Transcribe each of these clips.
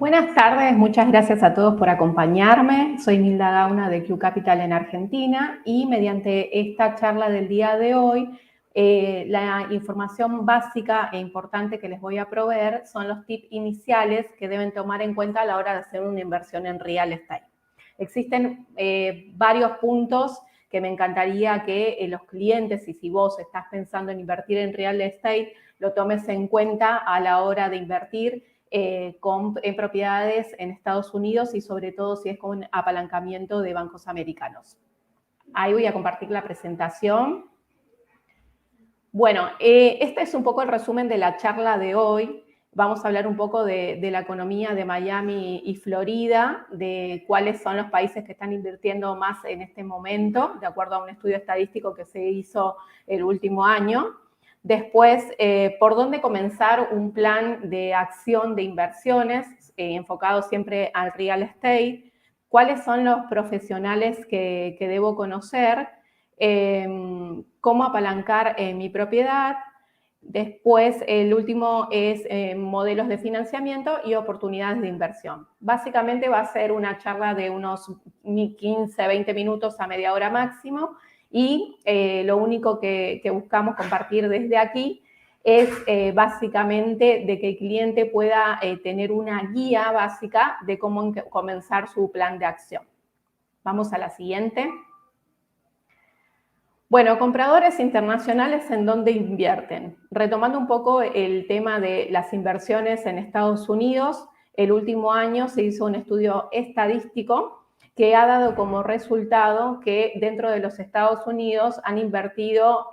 Buenas tardes, muchas gracias a todos por acompañarme. Soy Nilda Gauna de Q Capital en Argentina y mediante esta charla del día de hoy, la información básica e importante que les voy a proveer son los tips iniciales que deben tomar en cuenta a la hora de hacer una inversión en real estate. Existen varios puntos que me encantaría que los clientes, y si vos estás pensando en invertir en real estate, lo tomes en cuenta a la hora de invertir en propiedades en Estados Unidos y sobre todo si es con apalancamiento de bancos americanos. Ahí voy a compartir la presentación. Bueno, este es un poco el resumen de la charla de hoy. Vamos a hablar un poco de la economía de Miami y Florida, de cuáles son los países que están invirtiendo más en este momento, de acuerdo a un estudio estadístico que se hizo el último año. Después, por dónde comenzar un plan de acción de inversiones enfocado siempre al real estate, cuáles son los profesionales que debo conocer, cómo apalancar mi propiedad. Después, el último es modelos de financiamiento y oportunidades de inversión. Básicamente va a ser una charla de unos 15, 20 minutos a media hora máximo y lo único que buscamos compartir desde aquí es básicamente de que el cliente pueda tener una guía básica de cómo comenzar su plan de acción. Vamos a la siguiente. Bueno, compradores internacionales, ¿en dónde invierten? Retomando un poco el tema de las inversiones en Estados Unidos, el último año se hizo un estudio estadístico que ha dado como resultado que dentro de los Estados Unidos han invertido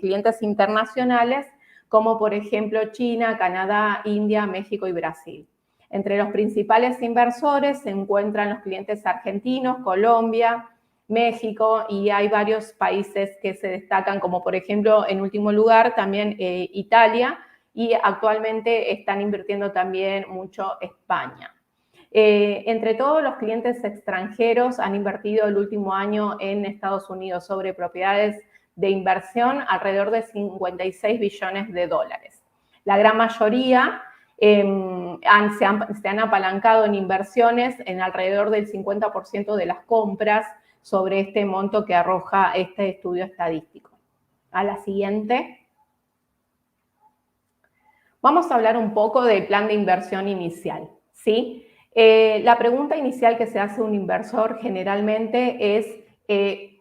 clientes internacionales como por ejemplo China, Canadá, India, México y Brasil. Entre los principales inversores se encuentran los clientes argentinos, Colombia, México, y hay varios países que se destacan, como por ejemplo, en último lugar, también Italia, y actualmente están invirtiendo también mucho España. Entre todos los clientes extranjeros han invertido el último año en Estados Unidos sobre propiedades de inversión alrededor de 56 billones de dólares. La gran mayoría se han apalancado en inversiones en alrededor del 50% de las compras sobre este monto que arroja este estudio estadístico. A la siguiente. Vamos a hablar un poco del plan de inversión inicial, ¿sí? La pregunta inicial que se hace un inversor generalmente es ¿qué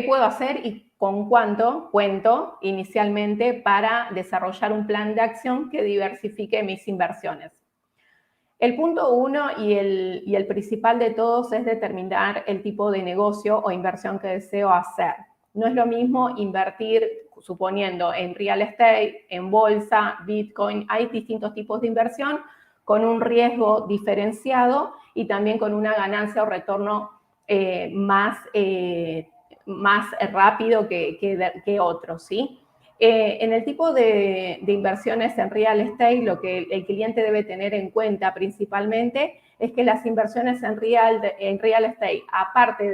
puedo hacer y con cuánto cuento inicialmente para desarrollar un plan de acción que diversifique mis inversiones? El punto uno y el principal de todos es determinar el tipo de negocio o inversión que deseo hacer. No es lo mismo invertir, suponiendo, en real estate, en bolsa, Bitcoin. Hay distintos tipos de inversión con un riesgo diferenciado y también con una ganancia o retorno más rápido que otros, ¿sí? En el tipo de inversiones en real estate, lo que el cliente debe tener en cuenta principalmente es que las inversiones en real estate, aparte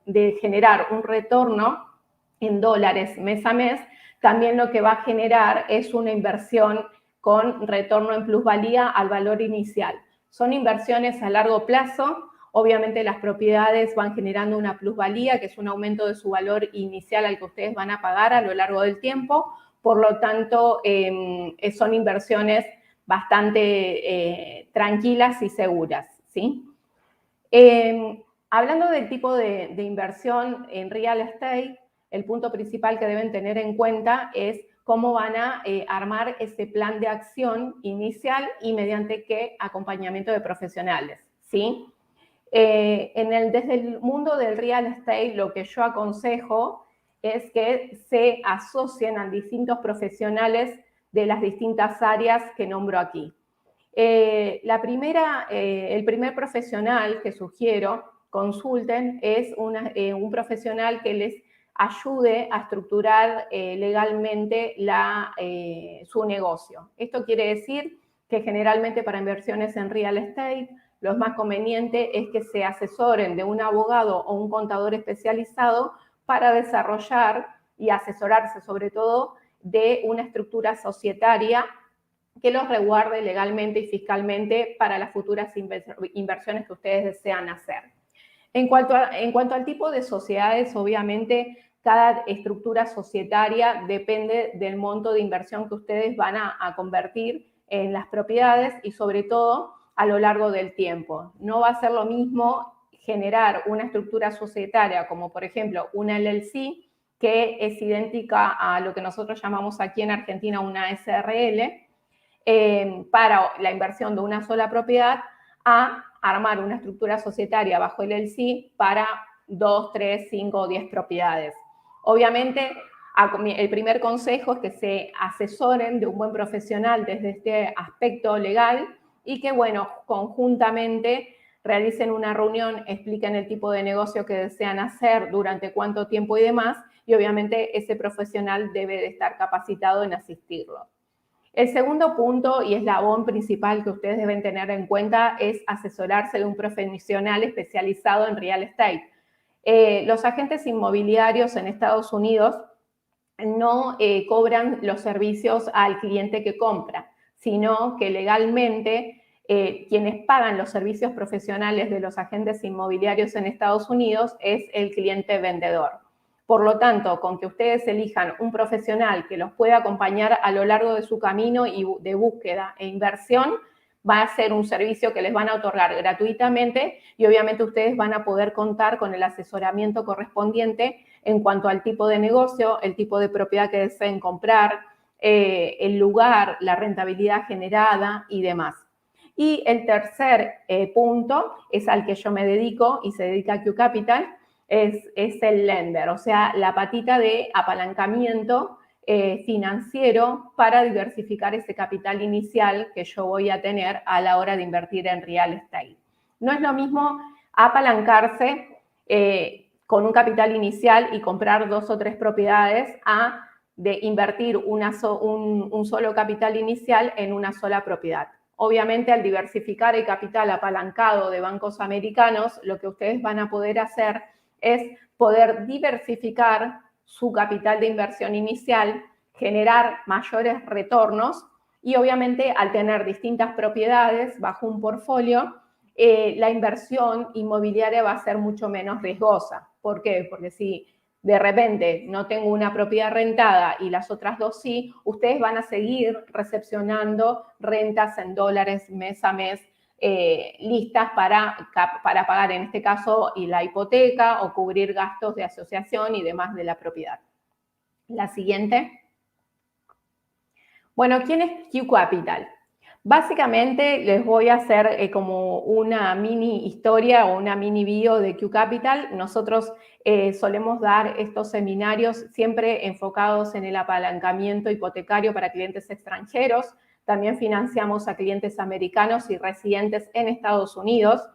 de generar un retorno en dólares mes a mes, también lo que va a generar es una inversión con retorno en plusvalía al valor inicial. Son inversiones a largo plazo. Obviamente las propiedades van generando una plusvalía, que es un aumento de su valor inicial al que ustedes van a pagar a lo largo del tiempo. Por lo tanto, son inversiones bastante tranquilas y seguras, ¿sí? Hablando del tipo de inversión en real estate, el punto principal que deben tener en cuenta es cómo van a armar ese plan de acción inicial y mediante qué acompañamiento de profesionales, ¿sí? Desde el mundo del real estate, lo que yo aconsejo es que se asocien a distintos profesionales de las distintas áreas que nombro aquí. El primer profesional que sugiero consulten es un profesional que les ayude a estructurar legalmente su negocio. Esto quiere decir que generalmente para inversiones en real estate, lo más conveniente es que se asesoren de un abogado o un contador especializado para desarrollar y asesorarse sobre todo de una estructura societaria que los resguarde legalmente y fiscalmente para las futuras inversiones que ustedes desean hacer. En cuanto al tipo de sociedades, obviamente cada estructura societaria depende del monto de inversión que ustedes van a convertir en las propiedades y sobre todo a lo largo del tiempo. No va a ser lo mismo generar una estructura societaria como por ejemplo una LLC, que es idéntica a lo que nosotros llamamos aquí en Argentina una SRL, para la inversión de una sola propiedad, a armar una estructura societaria bajo el LLC para 2, 3, 5 o 10 propiedades. Obviamente, el primer consejo es que se asesoren de un buen profesional desde este aspecto legal y que, bueno, conjuntamente realicen una reunión, expliquen el tipo de negocio que desean hacer, durante cuánto tiempo y demás, y obviamente ese profesional debe de estar capacitado en asistirlo. El segundo punto y eslabón principal que ustedes deben tener en cuenta es asesorarse de un profesional especializado en real estate. Los agentes inmobiliarios en Estados Unidos no cobran los servicios al cliente que compra, sino que legalmente quienes pagan los servicios profesionales de los agentes inmobiliarios en Estados Unidos es el cliente vendedor. Por lo tanto, con que ustedes elijan un profesional que los pueda acompañar a lo largo de su camino y de búsqueda e inversión, va a ser un servicio que les van a otorgar gratuitamente y obviamente ustedes van a poder contar con el asesoramiento correspondiente en cuanto al tipo de negocio, el tipo de propiedad que deseen comprar, el lugar, la rentabilidad generada y demás. Y el tercer punto es al que yo me dedico y se dedica Q Capital, es el lender, o sea, la patita de apalancamiento financiero para diversificar ese capital inicial que yo voy a tener a la hora de invertir en real estate. No es lo mismo apalancarse con un capital inicial y comprar 2 o 3 propiedades a de invertir un solo capital inicial en una sola propiedad. Obviamente, al diversificar el capital apalancado de bancos americanos, lo que ustedes van a poder hacer es poder diversificar su capital de inversión inicial, generar mayores retornos y obviamente al tener distintas propiedades bajo un portfolio, la inversión inmobiliaria va a ser mucho menos riesgosa. ¿Por qué? Porque si de repente no tengo una propiedad rentada y las otras 2 sí, ustedes van a seguir recepcionando rentas en dólares mes a mes, listas para pagar en este caso y la hipoteca o cubrir gastos de asociación y demás de la propiedad. La siguiente. Bueno, ¿quién es Q Capital? Básicamente les voy a hacer como una mini historia o una mini bio de Q Capital. Nosotros solemos dar estos seminarios siempre enfocados en el apalancamiento hipotecario para clientes extranjeros. También financiamos a clientes americanos y residentes en Estados Unidos.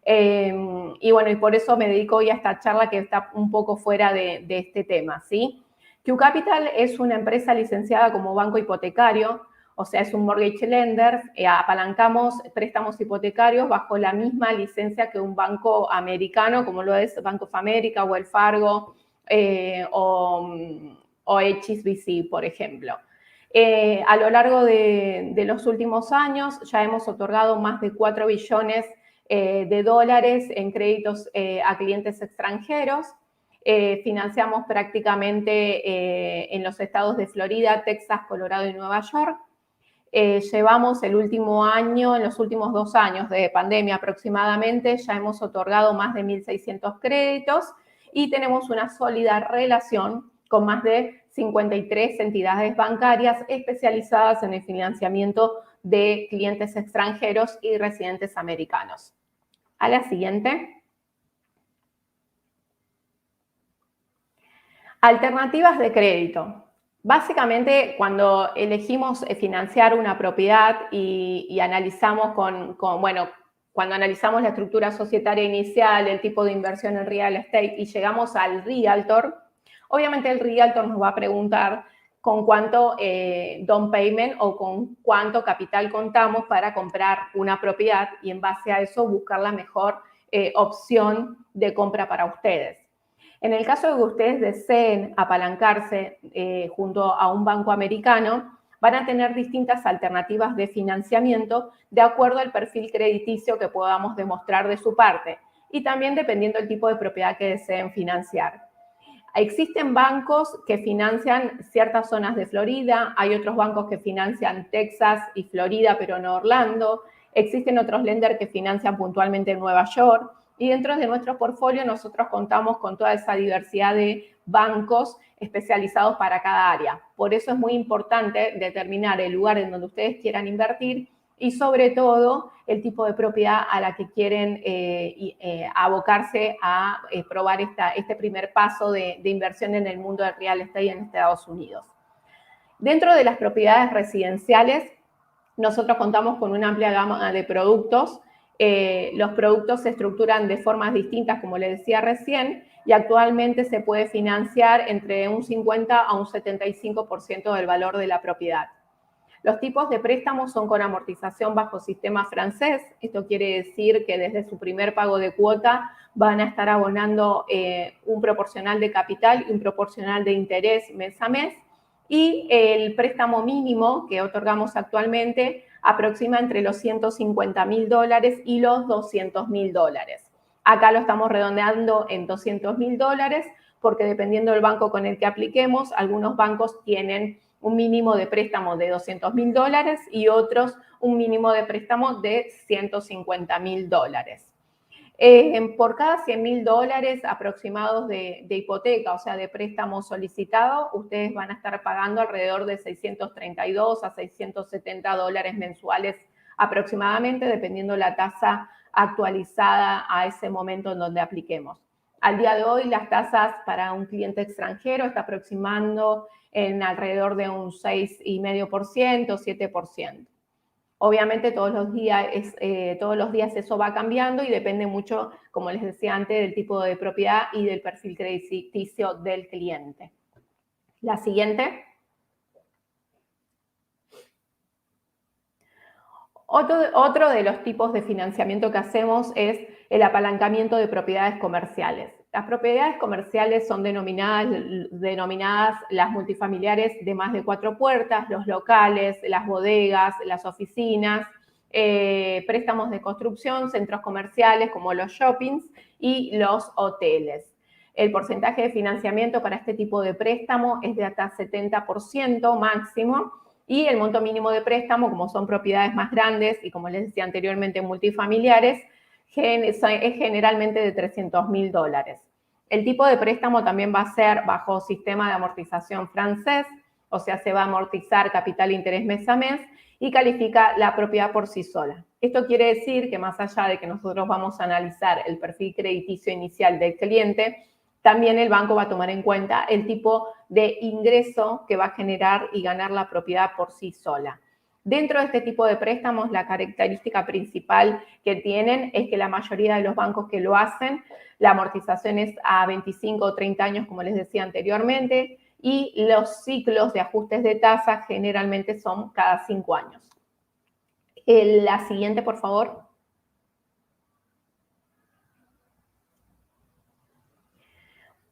Y bueno, y por eso me dedico hoy a esta charla que está un poco fuera de este tema, ¿sí? Q Capital es una empresa licenciada como banco hipotecario, o sea, es un mortgage lender, apalancamos préstamos hipotecarios bajo la misma licencia que un banco americano, como lo es Bank of America, Wells Fargo o HSBC, por ejemplo. A lo largo de los últimos años ya hemos otorgado más de 4 billones de dólares en créditos a clientes extranjeros. Financiamos prácticamente en los estados de Florida, Texas, Colorado y Nueva York. Llevamos el último año, en los últimos 2 años de pandemia aproximadamente, ya hemos otorgado más de 1.600 créditos y tenemos una sólida relación con más de 53 entidades bancarias especializadas en el financiamiento de clientes extranjeros y residentes americanos. A la siguiente. Alternativas de crédito. Básicamente, cuando elegimos financiar una propiedad y analizamos cuando analizamos la estructura societaria inicial, el tipo de inversión en real estate y llegamos al realtor, obviamente el realtor nos va a preguntar con cuánto down payment o con cuánto capital contamos para comprar una propiedad y en base a eso buscar la mejor opción de compra para ustedes. En el caso de que ustedes deseen apalancarse junto a un banco americano, van a tener distintas alternativas de financiamiento de acuerdo al perfil crediticio que podamos demostrar de su parte y también dependiendo del tipo de propiedad que deseen financiar. Existen bancos que financian ciertas zonas de Florida, hay otros bancos que financian Texas y Florida, pero no Orlando. Existen otros lenders que financian puntualmente en Nueva York. Y dentro de nuestro portfolio nosotros contamos con toda esa diversidad de bancos especializados para cada área. Por eso es muy importante determinar el lugar en donde ustedes quieran invertir y sobre todo el tipo de propiedad a la que quieren abocarse a probar este primer paso de inversión en el mundo del real estate en Estados Unidos. Dentro de las propiedades residenciales, nosotros contamos con una amplia gama de productos. Los productos se estructuran de formas distintas, como les decía recién, y actualmente se puede financiar entre un 50 a un 75% del valor de la propiedad. Los tipos de préstamos son con amortización bajo sistema francés. Esto quiere decir que desde su primer pago de cuota van a estar abonando un proporcional de capital y un proporcional de interés mes a mes. Y el préstamo mínimo que otorgamos actualmente aproxima entre los $150.000 y los $200.000. Acá lo estamos redondeando en $200.000 porque dependiendo del banco con el que apliquemos, algunos bancos tienen un mínimo de préstamo de $200.000 y otros un mínimo de préstamo de $150.000. Por cada $100.000 aproximados de hipoteca, o sea, de préstamo solicitado, ustedes van a estar pagando alrededor de $632 a $670 mensuales aproximadamente, dependiendo la tasa actualizada a ese momento en donde apliquemos. Al día de hoy, las tasas para un cliente extranjero está aproximando en alrededor de un 6,5%, 7%. Obviamente todos los días eso va cambiando y depende mucho, como les decía antes, del tipo de propiedad y del perfil crediticio del cliente. La siguiente. Otro de los tipos de financiamiento que hacemos es el apalancamiento de propiedades comerciales. Las propiedades comerciales son denominadas las multifamiliares de más de 4 puertas, los locales, las bodegas, las oficinas, préstamos de construcción, centros comerciales como los shoppings y los hoteles. El porcentaje de financiamiento para este tipo de préstamo es de hasta 70% máximo. Y el monto mínimo de préstamo, como son propiedades más grandes y como les decía anteriormente, multifamiliares, es generalmente de $300.000. El tipo de préstamo también va a ser bajo sistema de amortización francés, o sea, se va a amortizar capital e interés mes a mes y califica la propiedad por sí sola. Esto quiere decir que más allá de que nosotros vamos a analizar el perfil crediticio inicial del cliente, también el banco va a tomar en cuenta el tipo de ingreso que va a generar y ganar la propiedad por sí sola. Dentro de este tipo de préstamos, la característica principal que tienen es que la mayoría de los bancos que lo hacen, la amortización es a 25 o 30 años, como les decía anteriormente, y los ciclos de ajustes de tasa generalmente son cada 5 años. La siguiente, por favor.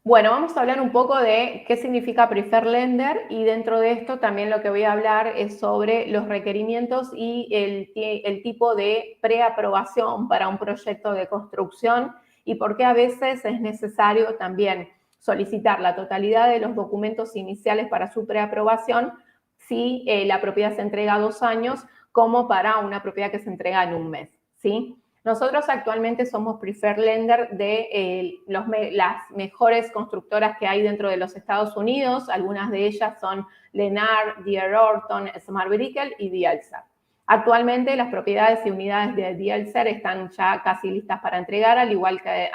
Bueno, vamos a hablar un poco de qué significa Preferred Lender y dentro de esto también lo que voy a hablar es sobre los requerimientos y el tipo de preaprobación para un proyecto de construcción y por qué a veces es necesario también solicitar la totalidad de los documentos iniciales para su preaprobación si la propiedad se entrega a 2 años como para una propiedad que se entrega en un mes, ¿sí? Nosotros actualmente somos Preferred Lender de las mejores constructoras que hay dentro de los Estados Unidos. Algunas de ellas son Lennar, D.R. Horton, Smart Brickell y DLCR. Actualmente las propiedades y unidades de DLCR están ya casi listas para entregar, al igual que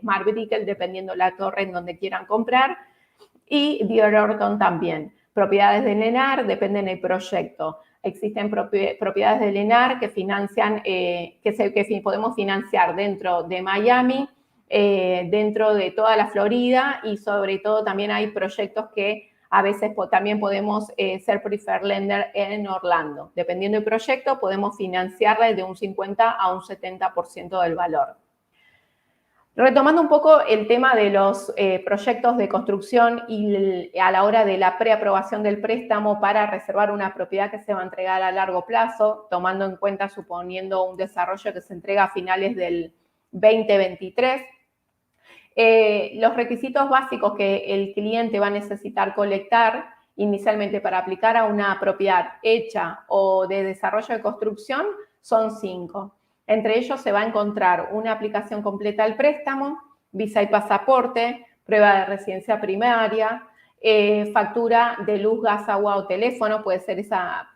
Smart Brickell, dependiendo la torre en donde quieran comprar. Y D.R. Horton también. Propiedades de Lennar dependen del proyecto. Existen propiedades de Lennar que financian, que podemos financiar dentro de Miami, dentro de toda la Florida y sobre todo también hay proyectos que a veces también podemos ser Preferred Lender en Orlando. Dependiendo del proyecto, podemos financiarle de un 50 a un 70% del valor. Retomando un poco el tema de los proyectos de construcción y a la hora de la preaprobación del préstamo para reservar una propiedad que se va a entregar a largo plazo, tomando en cuenta, suponiendo un desarrollo que se entrega a finales del 2023, los requisitos básicos que el cliente va a necesitar colectar inicialmente para aplicar a una propiedad hecha o de desarrollo de construcción son 5. Entre ellos se va a encontrar una aplicación completa al préstamo, visa y pasaporte, prueba de residencia primaria, factura de luz, gas, agua o teléfono, puede ser esa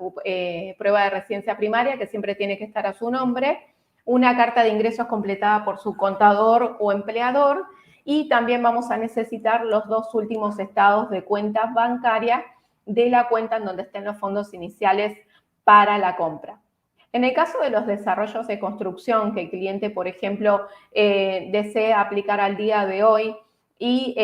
prueba de residencia primaria que siempre tiene que estar a su nombre, una carta de ingresos completada por su contador o empleador, y también vamos a necesitar los 2 últimos estados de cuentas bancarias de la cuenta en donde estén los fondos iniciales para la compra. En el caso de los desarrollos de construcción que el cliente, por ejemplo, desea aplicar al día de hoy y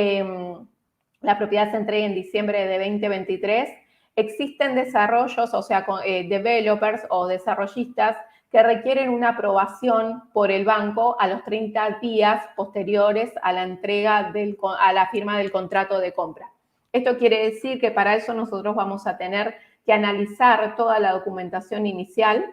la propiedad se entregue en diciembre de 2023, existen desarrollos, o sea, developers o desarrollistas que requieren una aprobación por el banco a los 30 días posteriores a la entrega, a la firma del contrato de compra. Esto quiere decir que para eso nosotros vamos a tener que analizar toda la documentación inicial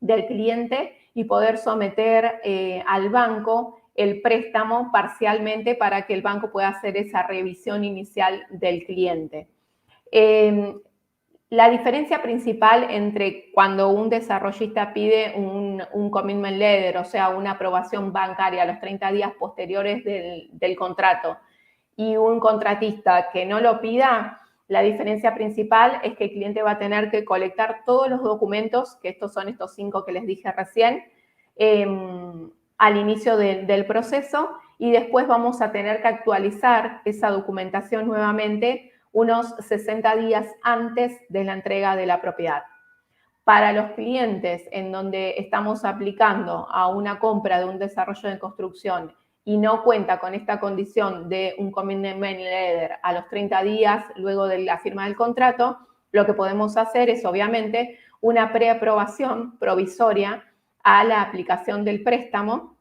del cliente y poder someter al banco el préstamo parcialmente para que el banco pueda hacer esa revisión inicial del cliente. La diferencia principal entre cuando un desarrollista pide un commitment letter, o sea, una aprobación bancaria a los 30 días posteriores del contrato, y un contratista que no lo pida, la diferencia principal es que el cliente va a tener que colectar todos los documentos, que estos son estos 5 que les dije recién, al inicio del proceso, y después vamos a tener que actualizar esa documentación nuevamente unos 60 días antes de la entrega de la propiedad. Para los clientes en donde estamos aplicando a una compra de un desarrollo de construcción y no cuenta con esta condición de un commitment letter a los 30 días luego de la firma del contrato, lo que podemos hacer es obviamente una preaprobación provisoria a la aplicación del préstamo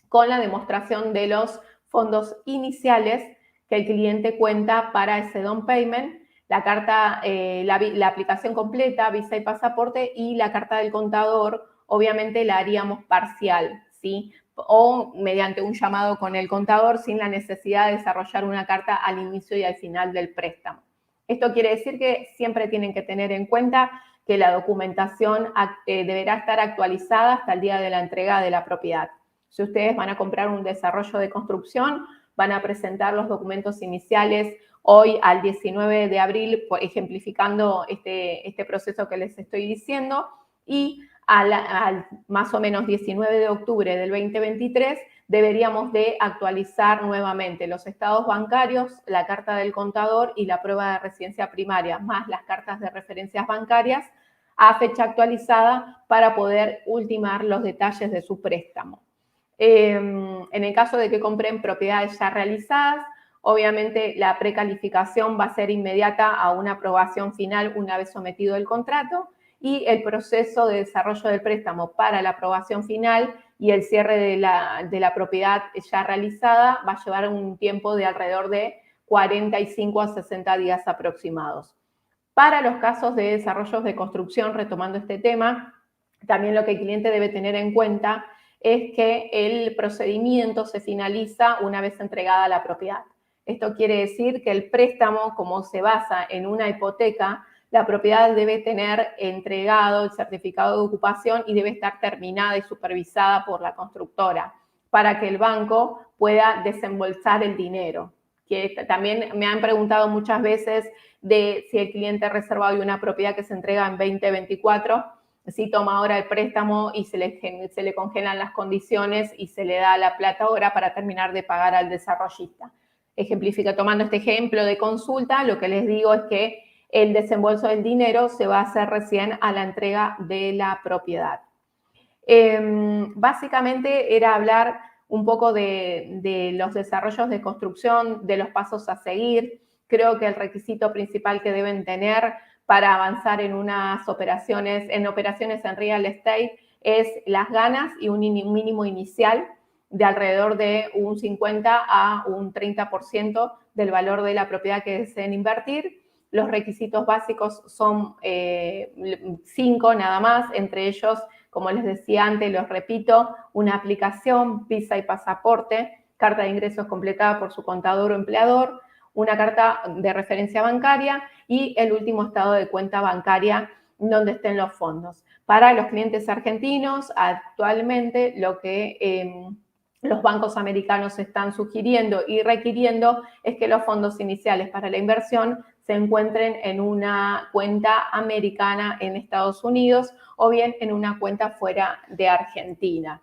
con la demostración de los fondos iniciales que el cliente cuenta para ese down payment, la carta, la aplicación completa, visa y pasaporte, y la carta del contador, obviamente la haríamos parcial, ¿sí? O mediante un llamado con el contador sin la necesidad de desarrollar una carta al inicio y al final del préstamo. Esto quiere decir que siempre tienen que tener en cuenta que la documentación deberá estar actualizada hasta el día de la entrega de la propiedad. Si ustedes van a comprar un desarrollo de construcción, van a presentar los documentos iniciales hoy al 19 de abril, ejemplificando este proceso que les estoy diciendo, y al más o menos 19 de octubre del 2023 deberíamos de actualizar nuevamente los estados bancarios, la carta del contador y la prueba de residencia primaria, más las cartas de referencias bancarias a fecha actualizada para poder ultimar los detalles de su préstamo. En el caso de que compren propiedades ya realizadas, obviamente la precalificación va a ser inmediata a una aprobación final una vez sometido el contrato, y el proceso de desarrollo del préstamo para la aprobación final y el cierre de la propiedad ya realizada va a llevar un tiempo de alrededor de 45 a 60 días aproximados. Para los casos de desarrollos de construcción, retomando este tema, también lo que el cliente debe tener en cuenta es que el procedimiento se finaliza una vez entregada la propiedad. Esto quiere decir que el préstamo, como se basa en una hipoteca, la propiedad debe tener entregado el certificado de ocupación y debe estar terminada y supervisada por la constructora para que el banco pueda desembolsar el dinero. Que también me han preguntado muchas veces de si el cliente reserva hoy una propiedad que se entrega en 2024, si toma ahora el préstamo y se le congelan las condiciones y se le da la plata ahora para terminar de pagar al desarrollista. Tomando este ejemplo de consulta, lo que les digo es que el desembolso del dinero se va a hacer recién a la entrega de la propiedad. Básicamente era hablar un poco de los desarrollos de construcción, de los pasos a seguir. Creo que el requisito principal que deben tener para avanzar en operaciones en real estate es las ganas y un mínimo inicial de alrededor de un 50 a un 30% del valor de la propiedad que deseen invertir. Los requisitos básicos son 5 nada más, entre ellos, como les decía antes, los repito, una aplicación, visa y pasaporte, carta de ingresos completada por su contador o empleador, una carta de referencia bancaria y el último estado de cuenta bancaria donde estén los fondos. Para los clientes argentinos, actualmente lo que los bancos americanos están sugiriendo y requiriendo es que los fondos iniciales para la inversión se encuentren en una cuenta americana en Estados Unidos o bien en una cuenta fuera de Argentina.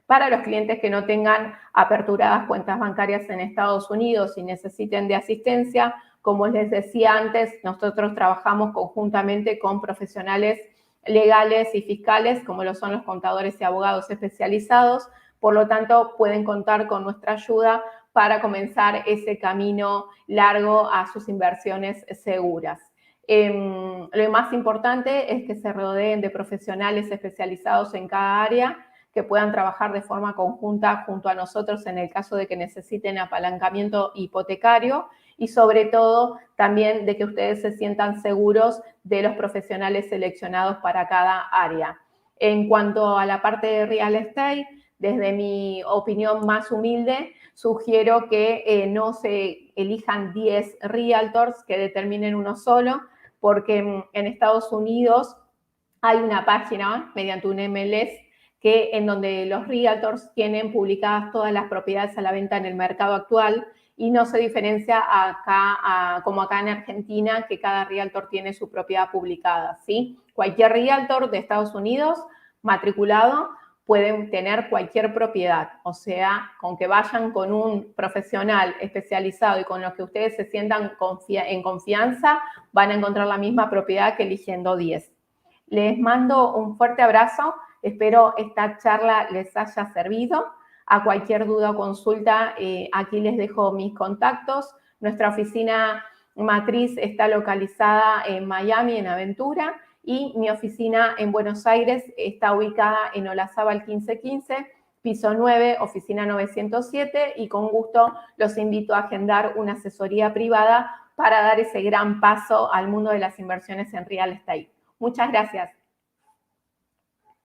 Para los clientes que no tengan aperturadas cuentas bancarias en Estados Unidos y necesiten de asistencia, como les decía antes, nosotros trabajamos conjuntamente con profesionales legales y fiscales, como lo son los contadores y abogados especializados. Por lo tanto, pueden contar con nuestra ayuda para comenzar ese camino largo a sus inversiones seguras. Lo más importante es que se rodeen de profesionales especializados en cada área, que puedan trabajar de forma conjunta junto a nosotros en el caso de que necesiten apalancamiento hipotecario y sobre todo también de que ustedes se sientan seguros de los profesionales seleccionados para cada área. En cuanto a la parte de real estate, desde mi opinión más humilde, sugiero que no se elijan 10 realtors, que determinen uno solo, porque en Estados Unidos hay una página mediante un MLS en donde los realtors tienen publicadas todas las propiedades a la venta en el mercado actual y no se diferencia acá, como acá en Argentina, que cada realtor tiene su propiedad publicada, ¿sí? Cualquier realtor de Estados Unidos matriculado pueden tener cualquier propiedad, o sea, con que vayan con un profesional especializado y con los que ustedes se sientan en confianza, van a encontrar la misma propiedad que eligiendo 10. Les mando un fuerte abrazo, espero esta charla les haya servido. A cualquier duda o consulta, aquí les dejo mis contactos. Nuestra oficina matriz está localizada en Miami, en Aventura, y mi oficina en Buenos Aires está ubicada en Olazábal 1515, piso 9, oficina 907, y con gusto los invito a agendar una asesoría privada para dar ese gran paso al mundo de las inversiones en real estate. Muchas gracias.